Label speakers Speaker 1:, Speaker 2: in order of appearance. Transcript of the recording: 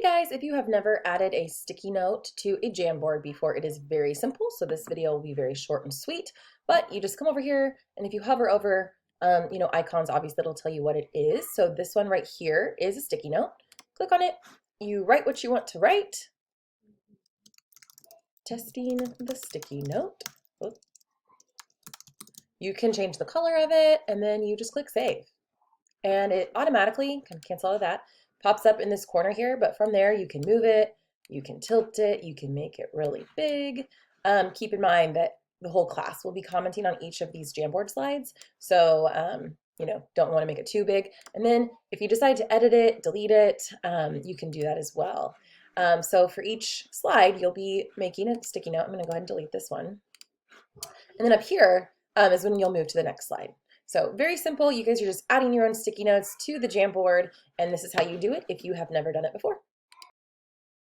Speaker 1: Guys, if you have never added a sticky note to a Jamboard before, it is very simple. So this video will be very short and sweet, but you just come over here, and if you hover over icons, obviously it'll tell you what it is. So this one right here is a sticky note. Click on it, you write what you want to write. Testing the sticky note. Oops. You can change the color of it, and then you just click save. And it automatically, can cancel all of that, pops up in this corner here, but from there you can move it, you can tilt it, you can make it really big. Keep in mind that the whole class will be commenting on each of these Jamboard slides, so don't want to make it too big. And then if you decide to edit it, delete it, you can do that as well. So for each slide, you'll be making a sticky note. I'm going to go ahead and delete this one. And then up here is when you'll move to the next slide. So very simple. You guys are just adding your own sticky notes to the Jamboard, and this is how you do it if you have never done it before.